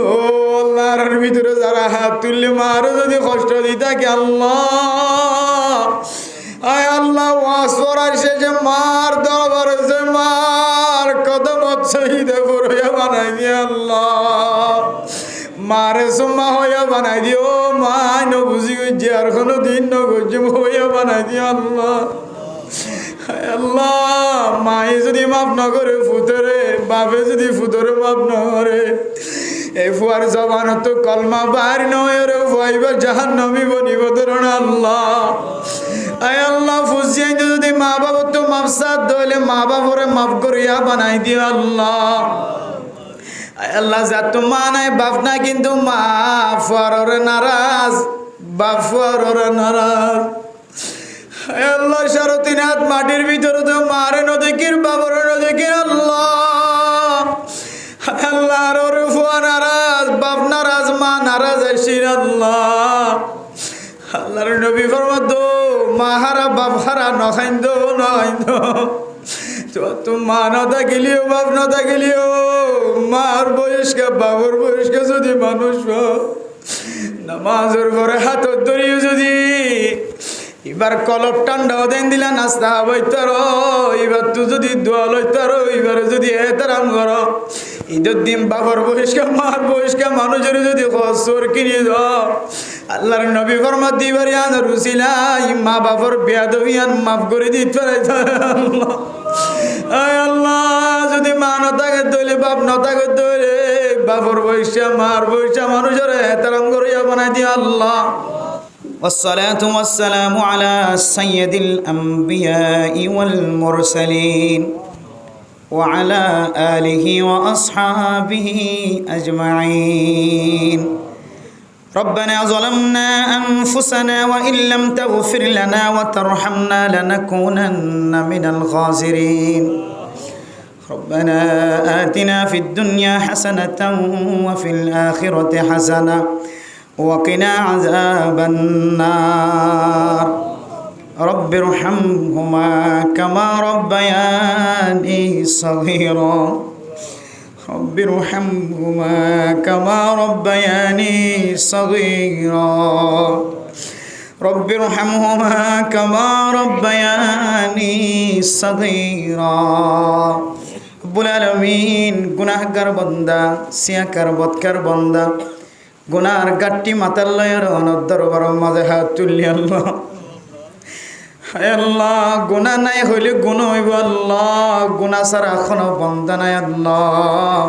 ও আল্লাহর ভিতরে যারা হাত তুললে মারও যদি কষ্ট দিই থাকে আল্লাহ, আয় আল্লাহ ওয়াজ করার শেষে মার দরবার হয়েছে, মার কদমত শহীদে পুরোয়া বানাই দিয়ে আল্লাহ, মারে সুম্মা হইয়া বানাই দিও, মা ন বুঝি গেছি আর কোনো দিন ন গজ্জি হইয়া বানাই দিও আল্লাহ। আল্লাহ মায়ে যদি মাফ না করে ফুতরে, বাপে যদি ফুতরে মাফ না করে, এই ফুয়ার জবান তো কলমা বার নয় রে ফুয়াইবা জাহান্নামী বনিব ধরুন আল্লাহ। আয় আল্লাহ ফুসিয়াই যদি মা বাবা তো মাফসাদ দইলে মা বাবরে মাফ করিয়া বানাই দিও আল্লাহ। আয় আল্লাহ যা তো মা নাই বাপ নাই কিন্তু মা ফুয়ারে নারাজ, বাপ ফুয়ারে নারাজ। আয় আল্লাহ সাড়ে 3 হাত মাটির ভিতরে তো মারে নদীকির বাবরে নদীকির আল্লাহ। আল্লাহ রে ফুয়া নারাজ, বাপ নারাজ, মা নারাজ আইসির আল্লাহ। আল্লাহর নবী ফরমাতো মা হারা বাপ হারা নখাইন্দ নখাইন্দ, তো মা না থাকিলেও বাপ না থাকিলেও মার বয়স্কা বাবর বয়স্কা যদি মানুষ নামাজের পরে হাতত ধরিও যদি এবার কলপ ঠান্ডাও দেন দিলা নাস্তা বইতার, এবার তো যদি দোয়া লইতার, এবার যদি এতারাম কর ঈদের দিন বাবার বয়স্কা মার বয়স্কা মানুষের যদি খসর কিনে দাও, আল্লাহর নবী ফরমাত দিবার ইয়ান রুসিলা মা বাবার বেয়াদবিয়ান মাফ করে দিতে পারে আল্লাহ। আয় আল্লাহ যদি মা না থাকে দইলে বাপ না থাকে দইলে বাবার বয়স্কা মার বয়স্কা মানুষের এতারাম করিয়া বানাই দিয়ে আল্লাহ। والصلاة والسلام على سيد الأنبياء والمرسلين وعلى آله وأصحابه أجمعين. ربنا ظلمنا أنفسنا وإن لم تغفر لنا وترحمنا لنكونن من الخاسرين. ربنا آتنا في الدنيا حسنة وفي الآخرة حسنة وقنا عذاب النار. رب ارحمهما كما ربياني صغيرا. رب ارحمهما كما ربياني صغيرا. رب ارحمهما كما ربياني صغيرا. رب العالمين গুনাহগার বান্দা, সিয়াকার বদকার বান্দা, গুনার গাট্টি মাতার লয়ের অনর দরবার মাঝে হাত তুললি আল্লাহ। আল্লাহ গুনাহ নাই হইলে গুণ হইব আল্লাহ, গুনাহ ছাড়া এখনো বন্ধা নাই আল্লাহ।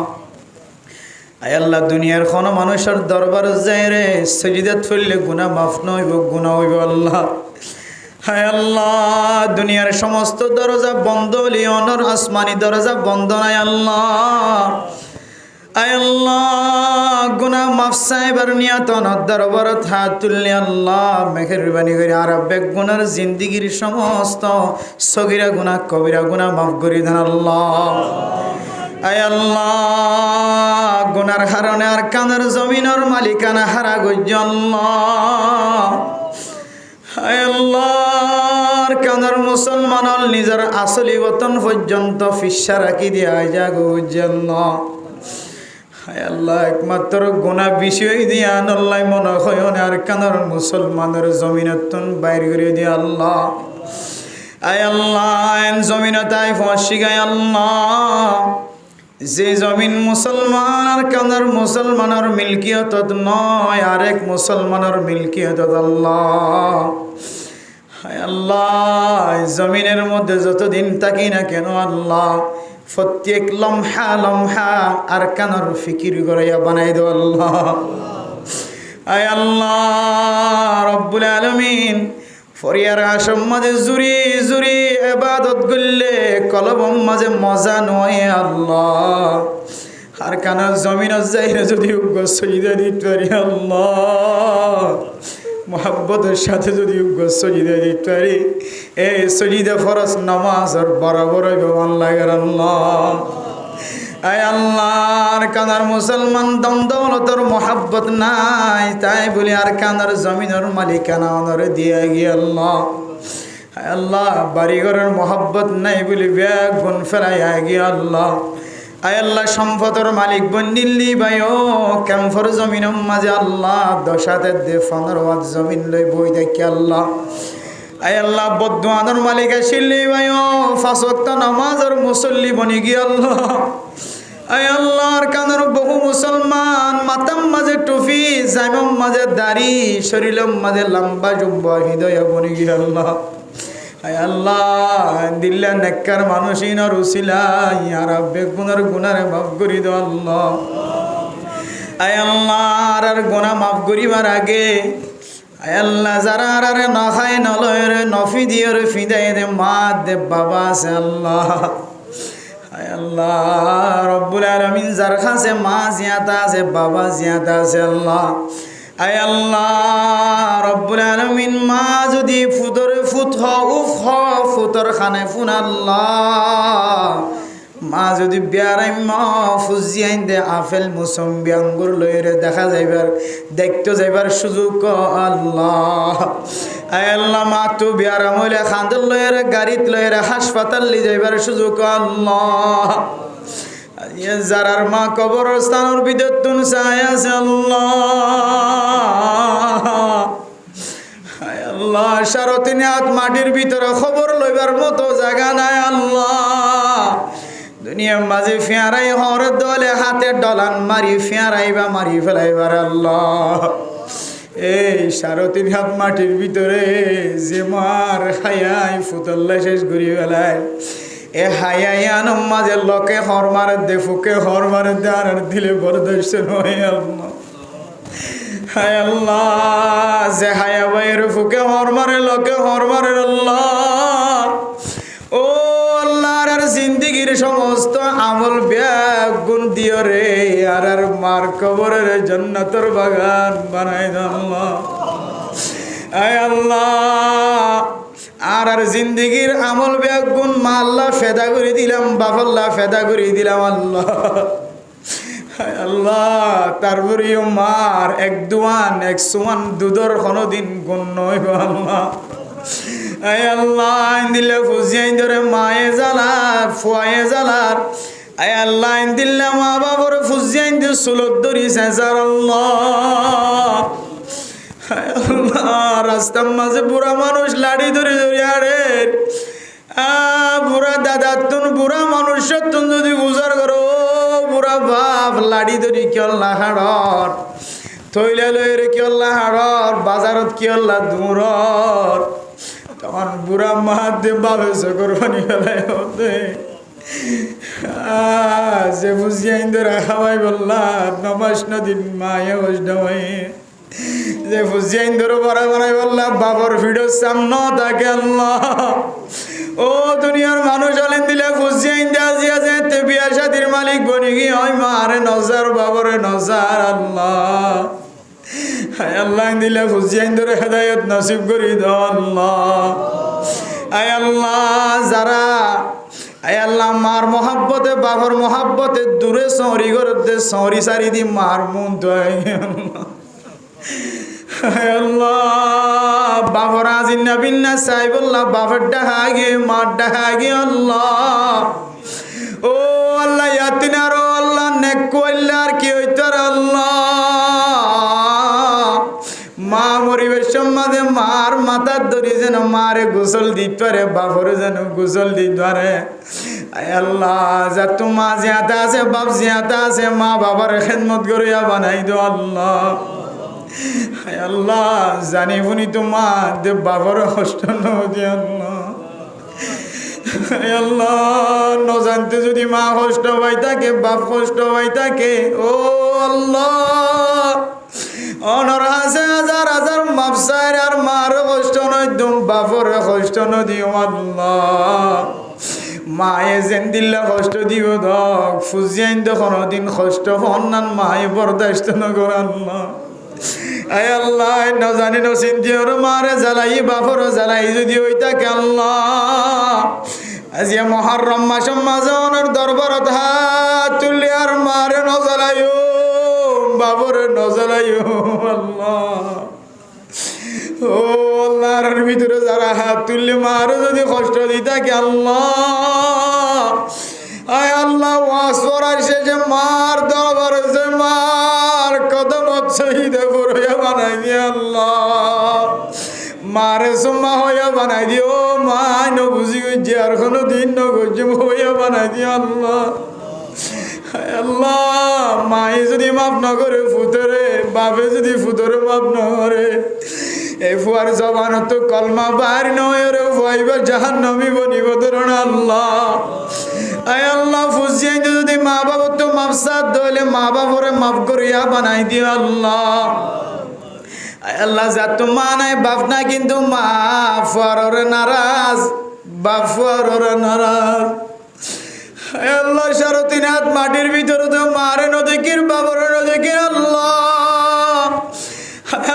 আয় আল্লাহ দুনিয়ার কোনো মানুষের দরবার যায় রে সজিদাত ফেললে গুনাহ মাফ নইব, গুনাহ হইব আল্লাহ। হায় আল্লাহ দুনিয়ার সমস্ত দরজা বন্ধ হলে অনর আসমানি দরজা বন্ধ নাই আল্লাহ। আয় আল্লাহ গুনাহ মাফ চাইবার নিয়ত অনর দরবারত হাত তুললে আল্লাহ মেহেরবানি করে আর বেগ গুনার জিন্দিগির সমস্ত সগীরা গুনাহ কবিরা গুনাহ মাফ করে দেন আল্লাহ। আয় আল্লাহ গুনার হারণে আর কানের জমিনের মালিকানা হারা গজ্জ আল্লাহ। আয় আল্লাহ কানের মুসলমানল নিজের আসলি বতন পর্যন্ত ফিসা রাখি দিয়া যা গজ্জ আল্লাহ। আয় আল্লাহ একমাত্র গুনাহ বিষয় দিয়া আল্লাহ মনে হয় আর কানের মুসলমানের জমিনতন বাইর করে দিয়া আল্লাহ। আয় আল্লাহ জমিনতাই ফাঁসি গায় আল্লাহ, যে জমিন মুসলমান আর কানার মুসলমানের মিলকিয়ত নয়, আরেক মুসলমানের মিলকিয়ত আল্লাহ। হায় আল্লাহ জমিনের মধ্যে যতদিন থাকি না কেন আল্লাহ প্রত্যেক লম্হা লম্হা আর কানার ফিকির করাইয়া বানাই দাও আল্লাহ। আয় আল্লাহ রব্বুল আলামিন ফরিয়ার আশম মাঝে জুরি জুরি ইবাদত করলে কলবম মাঝে মজা নয় আল্লাহ। আর কানা জমিনের যাইরে যদি সজিদা দিতে পারি আল্লাহ, মোহাব্বতের সাথে যদি সজিদা দিতে পারি, এই সজিদা ফরজ নামাজের বরাবর ভগবান লাগে আল্লাহ। আয় আল্লাহ কানার মুসলমান দম দৌলতর মোহাব্বত নাই, তাই বলি আর কানার জমিনের মালিকানা অনরে দিয়ে গিয়ে আল্লাহ। আয় আল্লাহ বাড়িঘরের মোহাব্বত নাই বলি ব্যাগ গুণ ফেলাই গিয়ে আল্লাহ। আয় আল্লাহ সম্পদের মালিক বন্দিল্লি ভাইও ক্যাম্পর জমিনের মাঝে আল্লাহ 10 হাতের দে 15 হাত জমিন লই বই দেখি আল্লাহ আয় আল্লাহ বদুয়ানোর মালিক আসিল্লি ভাইও 5 ওয়াক্ত নামাজের মুসল্লি বনি গিয়ে আল্লাহ আয় আল্লাহর কানের বহু মুসলমান মাথার মাঝে টুপি জাইমার মাঝে দাড়ি শরীরের মাঝে লম্বা জুব্বা হৃদয় বনি গিয়ে আল্লাহ আয় আল্লাহ দিল্লা নেককার মানুষিন আর উসিলা ইয়া রাব্বে গুনার মাফ করি দাও আল্লাহ আয় আল্লাহ আর গুনাহ মাফ করিবার আগে আয় আল্লাহ যারা আর না খায় না লয় রে নফি দিও রে ফিদাই দে মা দে বাবা আছে আল্লাহ আয় আল্লাহ রব্বুল আলামিন যার কাছে মা জিয়াতা আছে বাবা জিয়াতা আছে আল্লাহ আয় আল্লাহ রব্বুল আলামিন মা যদি ফুদরে ফুত উফ ফুতর খানে ফুন আল্লাহ মা যদি বিয়ারাই মা ফুজিয়াইন দে আপেল মুসম্বি আঙ্গুর লইরে দেখা যাইবার দেখতে যাইবার সুযোগ আল্লাহ আয় আল্লাহ মা তো বিয়ারাম হইলে খান্দর লইরে গাড়িত লইরে হাসপাতাল লি যাইবার সুযোগ আল্লাহ যারার মা কবরস্থানের ভিতর তুন চাই আছে আল্লাহ আল্লাহ 3.5 হাত মাটির ভিতরে খবর লইবার মতো জায়গা নাই আল্লাহ দুনিয়ার মাঝে ফেরাই হর দলে হাতে ডলান মারি ফেরাইবা মারি ফেলাইবার আল্লাহ এই 3.5 হাত মাটির ভিতরে যে মার খায়াই ফুতল্লা শেষ করি ফেলায় এ হায়ান মাঝে লোকে হর মারে দে ফুকে হর মারে দে আর দিলে বরদাস্ত নয় আল্লাহ হায় আল্লাহ যে হায়া বাইর ফুকে হর মারে লোকে হর মারে আল্লাহ ও আল্লাহর আর জিন্দেগির সমস্ত আমল ব্যাগ গুণ দিও রে আর মার কবরের জান্নাতের বাগান বানাই দাও আল্লাহ আয় আল্লাহ আর জিন্দেগির আমল ব্যাগ গুণ মা আল্লাহ ফেদা করে দিলাম বাবাল্লাহ ফেদা করে দিলাম আল্লাহ আল্লাহ তারপরেও মার 1 দুধর কোনোদিন গুণ নয় আল্লাহ আয় আল্লাহ দিলে ফুজিয়াই ধরে মায়ে জ্বালার ফুয়ায়ে জ্বালার আয় আল্লাহ দিল্লা মা বাবার ফুজিয়াই দিয়ে সুলত ধরি চেঁচার আল্লাহ রাস্তার মাঝে বুড়া মানুষ লাড়ি ধরে ধরে আরে বুড়া দাদা তুন বুড়া মানুষ তুন যদি গুজার করো বুড়া বাপ লাড়ি ধরি কিয়ল্লা হাড়র থইলা লইরে কিয়ল্লা হাড়র বাজারত কিয়ল্লা দূরর তখন বুড়া মাহাত দিয়ে বাবে কোরবানি ফেলাই হতে যে বুঝিয়া ইন্দুরা খাওয়াই বললা নমাস নদীন মায়ে বসডামাই যে বুঝিয়া ইন্দুরো বড়া বানাই বললা বাবর ভিডিও সামনে থাকে আল্লাহ ও দুনিয়ার মানুষ আলেন দিলে বুঝিয়া ইন্দা জিয়া যে তে বিয়া শাদির মালিক বনি গি হয় মারে নজার বাবরে নজার আল্লাহ আয় আল্লাহ দিলে বুঝিয়া ইন্দুরে হেদায়ত নসিব করি দাও আল্লাহ আয় আল্লাহ যারা আয় আল্লাহ মার মহাব্বতে বাবর মহাব্বতে দূরে সরি করতে সরি সারি দি মার মন তো আল্লাহ বাবর আজিন্না বিন্না সাইবুল্লাহ বাবর ডাহাগে মার ডাহাগে আল্লাহ ও আল্লাহ ইয়াতিনারো আল্লাহ নেক কইলার কি হইতার আল্লাহ মা পরিবেশের মাঝে মার মাথার ধরি যেন মারে গোসল দিতে পারে বাবরে যেন গোসল দিতে পারে আয় আল্লাহ যা তো মা জিয়াতা আছে বাপ জিয়াতা আছে মা বাবার খেদমত করিয়া বানাই দো আল্লাহ আয় আল্লাহ জানি বুনি তো মা দে বাবার কষ্ট নদী আল্লাহ আয় আল্লাহ ন জানতে যদি মা কষ্ট পাই থাকে বাপ কষ্ট পাই থাকে ও আল্লাহ অনর আছে হাজার হাজার মাপসার আর মার কষ্ট নয় তুম বাপর কষ্ট নদিও আল্লাহ মায়ে যেন দিল্লা কষ্ট দিব দক ফুজিয়াইন তো কোনোদিন কষ্ট হন্নান মায়ে বরদাস্ত নগর আল্লাহ আয় আল্লাহ ন জানি ন চিন্তিওর মারে জ্বালাই বাপর জ্বালাই যদি ওই থাকে আল্লাহ আজি মহরম মাসের মাঝে ওনার দরবারত হাত তুলি আর মারে ন জ্বালাইও বাবরে ন জ্বালাইও আল্লাহ ও আল্লাহর ভিতরে যারা হাত তুললে মারও যদি কষ্ট দিই থাকে আল্লাহ আয় আল্লাহ ওয়াজ করার শেষে মার দরবার হয়েছে, মার কদম শহীদে পড়িয়া বানাই দিয়ে আল্লাহ, মারে সুম্মা হইয়া বানাই দিও, মা ন বুঝি গেছি আর কোনো দিন ন গেছি হইয়া বানাই দিও আল্লাহ। আল্লাহ মায়ে যদি মাফ না করে ফুতরে, বাপে যদি ফুতরে মাফ না করে, এই ফুয়ার জবান তো কলমা বাইর নয় রে, ফুয়াইবার জাহান নবী বনিব ধরুন আল্লাহ। আয় আল্লাহ ফুসিয়াই যদি মা বাবা তো মাফ সাথ দইলে মা বাবরে মাফ করিয়া বানাই দিও আল্লাহ। আয় আল্লাহ যা তো মা নাই বাপ না, কিন্তু মা ফুয়ারে নারাজ, বাপ ফুয়ারে নারাজ। আল্লাহ সারো তিন হাত মাটির ভিতরে তো মারে নদীকির বাবরে নদীকির আল্লাহ।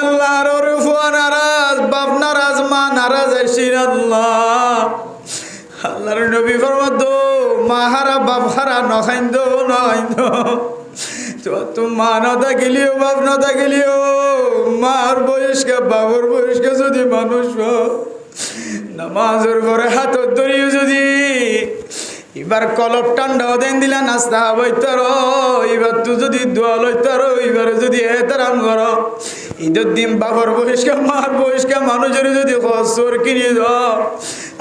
আল্লাহ রে ফুয়া নারাজ, বাপ নারাজ, মা নারাজ আইসির আল্লাহ। আল্লাহর নবী ফরমাত মা হারা বাপ হারা নখাইন্দ নখাইন্দ, তো মা ন থাকিলিও বাপ ন থাকিলিও মার বয়স্কা বাবর বয়স্কা যদি মানুষ নামাজের পরে হাতত ধরিও যদি এবার কলপ টান্ডাও দেন দিলা নাস্তা বইতার, এবার তুই যদি দোয়া লইতার, এবার যদি এতারাম কর ঈদের দিন বাবার বয়স্কা মার বয়স্কা মানুষের যদি খসর কিনে দাও,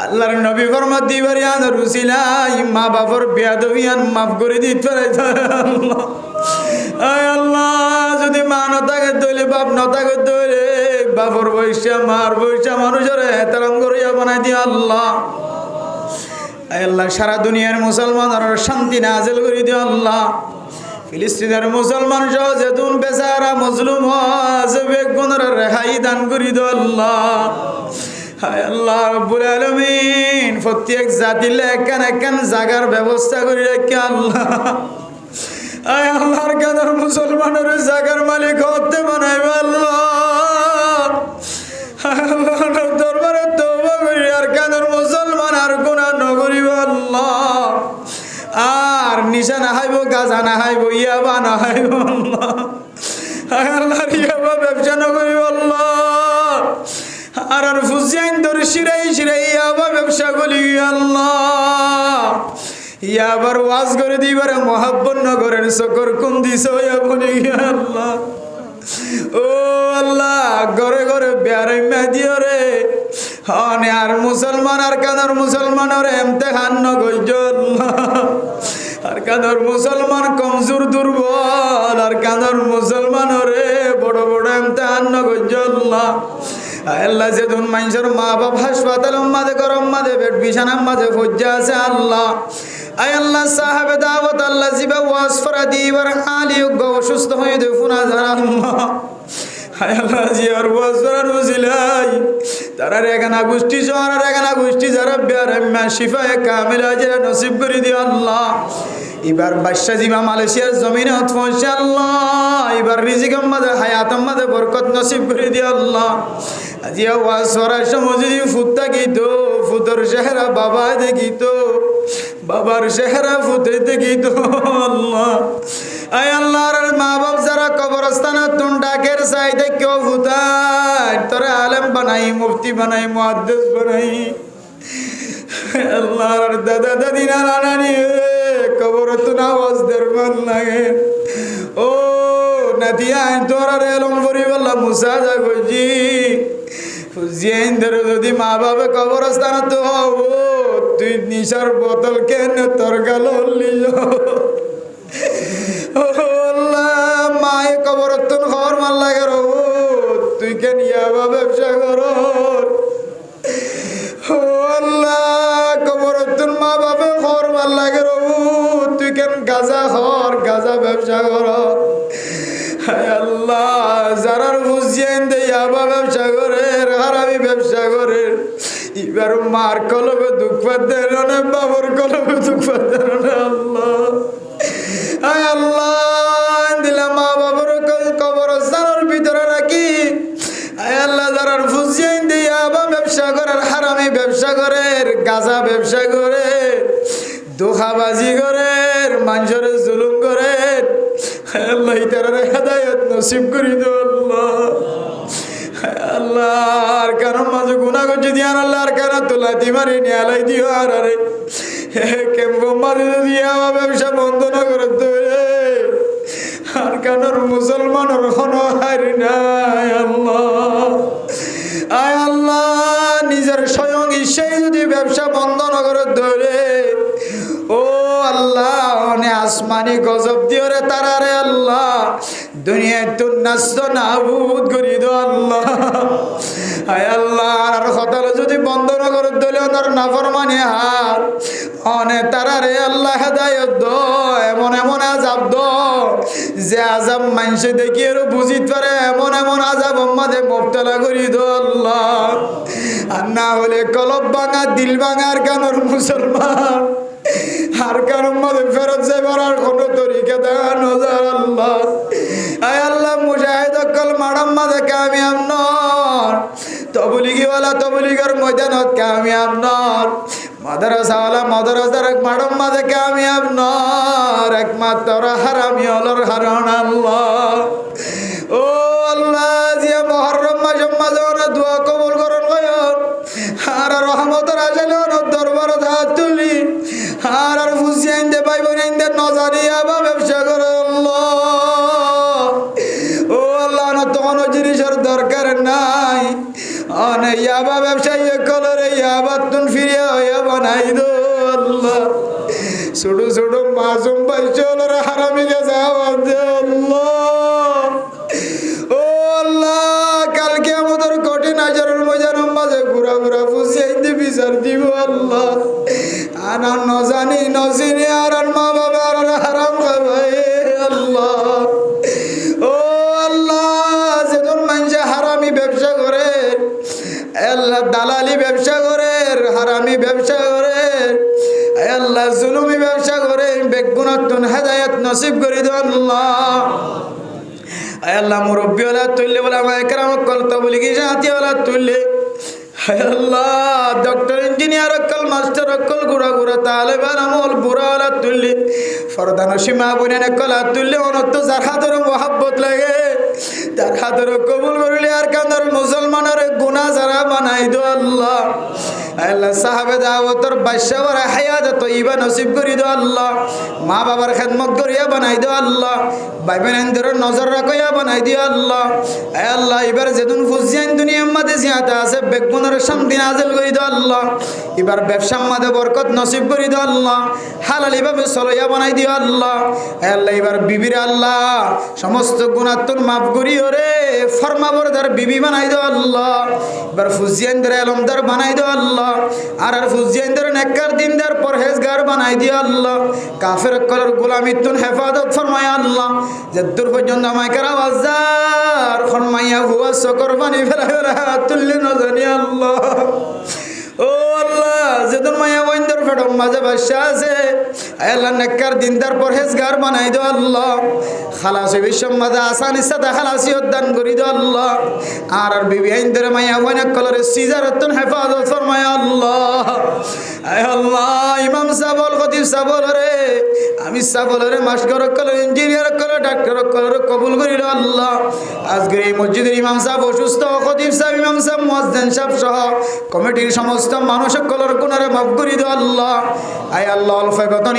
আল্লাহর নবী ফরমাত দিবারি আনার রুসিলাই মা বাবার বেয়াদবিয়ান মাফ করে দিতে পারে আল্লাহ। আয় আল্লাহ যদি মা ন থাকে দইলে বাপ ন থাকে দইলে বাবার বয়স্কা মার বয়স্কা মানুষের এতারাম করিয়া বানাই দিয়ে আল্লাহ। আল্লাহ সারা দুনিয়ার মুসলমানের শান্তি নাজিল করে দিও আল্লাহ। ফিলিস্তিনের মুসলমান সহ যেতুন বেচারা মজলুম আছে বেগুনের রেহাই দান করে দিও আল্লাহ। হায় আল্লাহ রব্বুল আলামিন প্রত্যেক জাতিলে একখান একখান জাগার ব্যবস্থা করে রাখি আল্লাহ। আয় আল্লাহর কাদের মুসলমানের জাগার মালিক হতে বানাইবে আল্লাহ। আল্লাহর দরবারে তওবা করি আর কাদের মুসলমান আর গুনাহ নগরিব আল্লাহ, আর নিশা না হাইব, গাজা না হাইব, ইয়াবা না হাইব আল্লাহ। আল্লাহর ইয়াবা ব্যবসা নগরিব আল্লাহ, আর আর ফুজিয়াইন ধরে শিরাই শিরাই ইয়াবা ব্যবসা করি আল্লাহ। ইয়াবার ওয়াজ করে দিবার মহাব্বত নগরের সকর কোন দিস বলি আল্লাহ। ও আল্লাহ ঘরে ঘরে বেয়ারাই মেদিও রে হনে আর মুসলমান আর কানার মুসলমানের ইমতিহান নগইজ আল্লাহ। আর কানার মুসলমান কমজোর দুর্বল, আর কানার মুসলমানের বড় বড় ইমতিহান নগইজ আল্লাহ। আল্লাহ যেদিন মানুষের মা বাপ হাসপাতাল মাঝে গরম মাঝে বেড বিছানার মাঝে ফজ্জা আছে আল্লাহ। আয় আল্লাহ সাহাবে দাওয়াত আল্লাহ জিবা ওয়াজ ফরা দিবার আলী অসুস্থ হয়ে দেখুনা যারা আল্লাহ। আয় আল্লাহ জিয়ার ওয়াজ ফরার বুঝিলাই তারা রেগানা গোষ্ঠী শহরের রেগানা গোষ্ঠী যারা বেয়ারাম্মা শিফায়ে কামিলা যারা নসিব করে দিও আল্লাহ। এবার বাদশা জিবা মালয়েশিয়ার জমিনে পৌঁছে আল্লাহ, এবার রিজিকের মাঝে হায়াতের মাঝে বরকত নসিব করে দিও আল্লাহ। আজিয়া ওয়াজ ফরার সময় যদি ফুট থাকিত, ফুতর চেহারা বাবা দেখিত, বাবার চেহারা ফুটে দেখিত আল্লাহ। আয় আল্লাহর মা বাপ যারা কবরস্থানের তুন ডাকের চাইতে কেউ ফুটায় তোরা আলেম বানাই, মুফতি বানাই, মুহাদ্দিস বানাই আল্লাহর দাদা দাদি নানা নানি কবর তুন আওয়াজ দের মন লাগে। ও নাতিয়া তোরা এলম করি বললাম মুসা যা গজি ফুজিয়াইন ধরে যদি মা বাবা কবরস্থান তো হব তুই নিশার বোতল কেন তোর গাল মায়ে কবর তুন খবর মার লাগে রো তুই কেন ইয়াবা ব্যবসা কর কবর তুন মা বাবা খবর মার লাগে রো তুই কেন গাজা খর গাজা ব্যবসা কর। আল্লাহ যারার বুঝিয়েন দে ইয়াবা ব্যবসা করে হারামি ব্যবসা করে এবার মার কলবে দুঃখ পাতে না বাবার কলবে দুঃখ পাতে না আল্লাহ। আয় আল্লাহ দিলাম মা বাবার কবরস্থানের ভিতরে রাখি। আয় আল্লাহ যারার বুঝিয়েন দে ইয়াবা ব্যবসা করে হারামি ব্যবসা করে গাজা ব্যবসা করে ধোঁকাবাজি করে মানুষের জুলুম করে আল্লাহ তারা হেদায়েত নসিব করে দিও আল্লাহ। আল্লাহ আর কারণ মাঝে গুনাহ করছি দিয়ান আল্লাহ আর কারণ তোলা দিমারি নিয়ালাই দিও আর কেমন মাঝে দিয়া ব্যবসা বন্ধ না করে ধরে আর কানোর মুসলমানের কোনো হারি নাই আল্লাহ। আয় আল্লাহ, নিজের স্বয়ং ইচ্ছাই যদি ব্যবসা বন্ধ না করে ধরে, ও আল্লাহ অনে আসমানি গজব দিও রে তারা রে আল্লাহ, দুনিয়ায় তুন নাস্ত নাবুদ করি দো আল্লাহ। আয় আল্লাহ, আর হতাল যদি বন্ধ না করে দিলে ওনার নাফরমানি হাত অনে তারা রে আল্লাহ হেদায়ত দো, এমন এমন আজাব দো যে আজাব মানুষে দেখি আরো বুঝিত পারে, এমন এমন আজাব আমাদের মুবতলা করি দো আল্লাহ। আর না হলে কলব ভাঙা দিল ভাঙার কানোর মুসলমান আর কারণ মধ্যে ফেরত যাবার আর কোনো তরিকা দেখা নজর আল্লাহ। আয় আল্লাহ, মুজাহিদ অকল মাডাম মাঝে কামিয়াব নর, তবলিগিওয়ালা তবলিগের ময়দানত কামিয়াব নর, মাদ্রাসাওয়ালা মাদ্রাসার মাডাম মাঝে কামিয়াব নর, একমাত্র হারামি হলর হারণ আল্লাহ। ও আল্লাহ, জিয়া মুহররম মাসে ওনা দোয়া কবুল করুন গয়ন আর রহমতের আশালে ওনার দরবার হাত তুলি আর ফুসিয়াইন দে ভাই বোন দে নজারিয়া বা ব্যবসা করে আল্লাহ। ও আল্লাহ, না তো কোনো জিনিসের দরকার নাই, অনে ইয়াবা ব্যবসায়ী কলরে ইয়াবা তুন ফিরিয়া হইয়া বানাই দো আল্লাহ। ছোট ছোট মাসুম ভাই চলর হারামি গেছে আওয়াজ দে আল্লাহ। ও আল্লাহ, কালকে আমাদের কঠিন আচরণ মজানোর মাঝে ঘুরা ঘুরা ফুসিয়াইন দে বিচার দিব আল্লাহ। আনার নজানি নজিনি আর মা বাবা আর হারাম খাবাই আল্লাহ। ও আল্লাহ, যেজন মানুষে হারামি ব্যবসা করে আল্লাহ, দালালি ব্যবসা করে, হারামি ব্যবসা করে আল্লাহ, জুলুমি ব্যবসা করে, বেগুনাতুন হেদায়েত নসিব করে দাও আল্লাহ। আল্লাহ, মুরব্বিওয়ালা তুললে বলে আমার একরাম কলতা বলি কি জাতীয়ওয়ালা তুললে আল্লাহ, ডক্টর ইঞ্জিনিয়ার অকল মাস্টার অকল গুড়া গুড়া তালেবান আমল বুড়াওয়ালা তুললি ফরদান সীমা বোনেন কলা তুললে অনত যার হাতের মহাব্বত লাগে তার হাতের কবুল করলে আর কান্দার মুসলমানের গুনাহ যারা বানাই দো আল্লাহ। আল্লাহ, সাহাবে দাওয়াতর বাদশাহর হায়াত তয়্যিবা নসিব করি দো আল্লাহ। মা বাবার খেদমত করিয়া বানাই দো আল্লাহ। ভাই বোনদের নজর রাখিয়া বানাই দিও আল্লাহ। আল্লাহ, এবার যেদিন ফুজিয়ান দুনিয়ার মধ্যে জিয়াতে আছে বেগুনের শান্তি নাজিল করে দাও আল্লাহ। এবার ব্যবসার মধ্যে বরকত নসিব করে দাও আল্লাহ। হালালি ভাবে চলইয়া বানাই দিও আল্লাহ। আল্লাহ, এবার বিবির আল্লাহ সমস্ত গুনাহ তোর মাফ করিও রে, ফরমাবরদার বিবি বানাই দাও আল্লাহ। এবার ফুজিয়ানদের আলমদার বানাই দাও আল্লাহ। আর ফুজিয়ানদের নেককার দিনদার পরহেজগার বানাই দিও আল্লাহ। কাফের কলর গোলামি তুন হেফাজত ফরমায় আল্লাহ। যদ্দুর পর্যন্ত আমাকে আওয়াজার ফরমাইয়া হুয়া সকর পানি ফেরা ফেরা তুললে না জানি আল্লাহ। ও আল্লাহ, যেদিন মায়া বন্ধর ফেডম মাঝে বাসা আছে আল্লাহ, নেককার দিনদার পরহেজগার বানাই দো আল্লাহ। খালাসি বিশ্বর মাঝে আসানির সাথে খালাসি উদ্যান করি দো আল্লাহ। আর বিবি আইনদের মায়া বইন কলরে সিজারতুন হেফাজত ফরমায় আল্লাহ। আয় আল্লাহ, ইমাম সাহেব খতিব সাহেব রে, আমি সাহেব রে, master colour engineer colour doctor colour কবুল করিল আল্লাহ। আজকে এই মসজিদের ইমাম সাহেব অসুস্থ, খতিব সাহেব, ইমাম সাহেব, মুয়াজ্জিন সাহেব সহ কমিটির সমস্ত মানুষ কলর কোনারে মাফ করি দো আল্লাহ। আয় আল্লাহ, অল্প বেতন